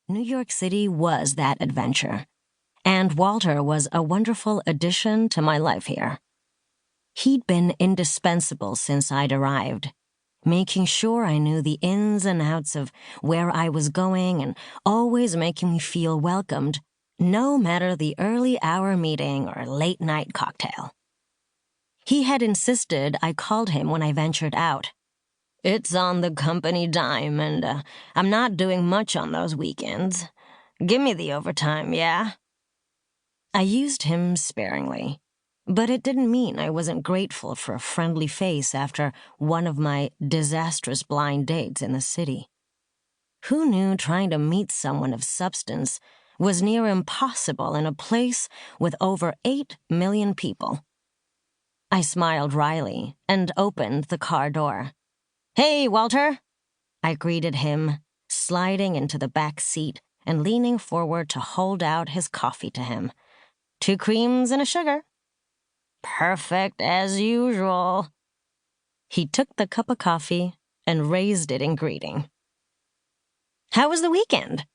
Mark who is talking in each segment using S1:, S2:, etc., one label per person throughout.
S1: New York City was that adventure, and Walter was a wonderful addition to my life here. He'd been indispensable since I'd arrived, making sure I knew the ins and outs of where I was going and always making me feel welcomed, no matter the early hour meeting or late night cocktail. He had insisted I called him when I ventured out. "It's on the company dime, and I'm not doing much on those weekends. Give me the overtime, yeah?" I used him sparingly, but it didn't mean I wasn't grateful for a friendly face after one of my disastrous blind dates in the city. Who knew trying to meet someone of substance was near impossible in a place with over 8 million people? I smiled wryly and opened the car door. "Hey, Walter," I greeted him, sliding into the back seat and leaning forward to hold out his coffee to him. "2 creams and a sugar." "Perfect as usual." He took the cup of coffee and raised it in greeting. "How was the weekend?"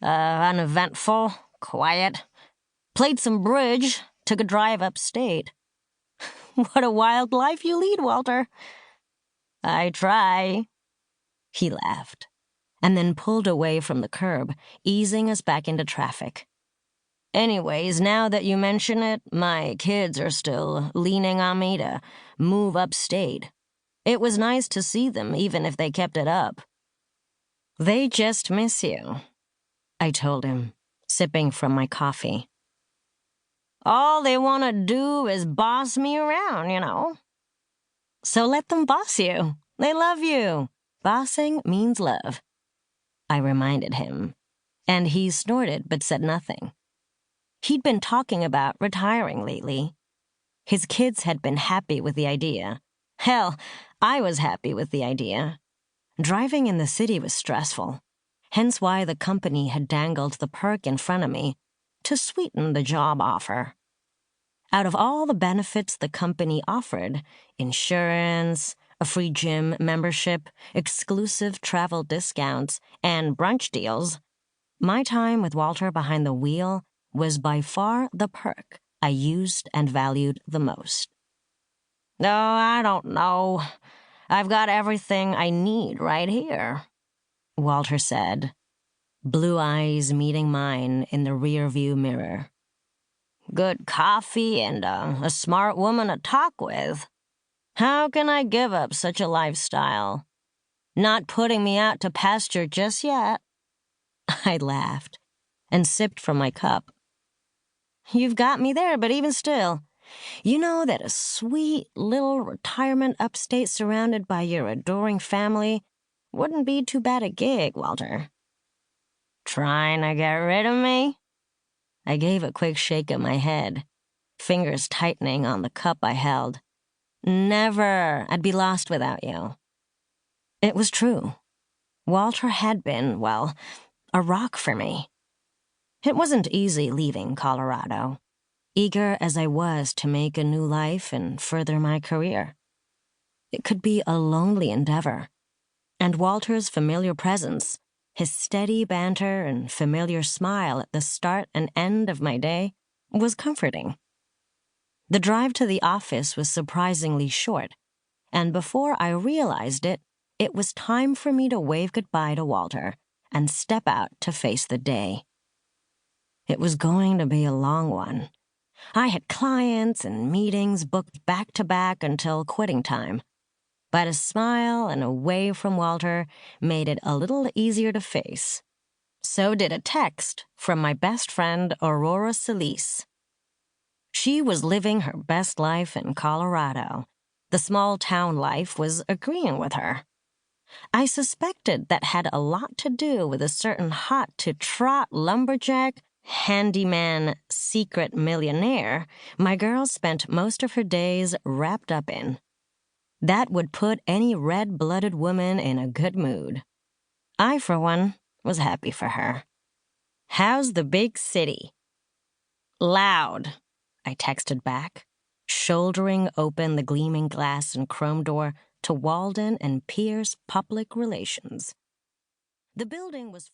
S1: Uneventful, quiet. Played some bridge, took a drive upstate." "What a wild life you lead, Walter." "I try." He laughed, and then pulled away from the curb, easing us back into traffic. "Anyways, now that you mention it, my kids are still leaning on me to move upstate. It was nice to see them, even if they kept it up." "They just miss you," I told him, sipping from my coffee. "All they want to do is boss me around, you know." "So let them boss you. They love you. Bossing means love," I reminded him, and he snorted but said nothing. He'd been talking about retiring lately. His kids had been happy with the idea. Hell, I was happy with the idea. Driving in the city was stressful, hence why the company had dangled the perk in front of me to sweeten the job offer. Out of all the benefits the company offered, insurance, a free gym membership, exclusive travel discounts, and brunch deals, my time with Walter behind the wheel was by far the perk I used and valued the most. "Oh, I don't know. I've got everything I need right here," Walter said, blue eyes meeting mine in the rearview mirror. "Good coffee and a smart woman to talk with. How can I give up such a lifestyle? Not putting me out to pasture just yet." I laughed and sipped from my cup. "You've got me there, but even still, you know that a sweet little retirement upstate surrounded by your adoring family wouldn't be too bad a gig, Walter." "Trying to get rid of me?" I gave a quick shake of my head, fingers tightening on the cup I held. "Never. I'd be lost without you." It was true. Walter had been, well, a rock for me. It wasn't easy leaving Colorado, eager as I was to make a new life and further my career. It could be a lonely endeavor, and Walter's familiar presence, his steady banter and familiar smile at the start and end of my day, was comforting. The drive to the office was surprisingly short, and before I realized it, it was time for me to wave goodbye to Walter and step out to face the day. It was going to be a long one. I had clients and meetings booked back-to-back until quitting time, but a smile and a wave from Walter made it a little easier to face. So did a text from my best friend, Aurora Solis. She was living her best life in Colorado. The small-town life was agreeing with her. I suspected that had a lot to do with a certain hot-to-trot lumberjack, handyman, secret millionaire my girl spent most of her days wrapped up in. That would put any red-blooded woman in a good mood. I, for one, was happy for her. "How's the big city?" "Loud," I texted back, shouldering open the gleaming glass and chrome door to Walden and Pierce Public Relations. The building was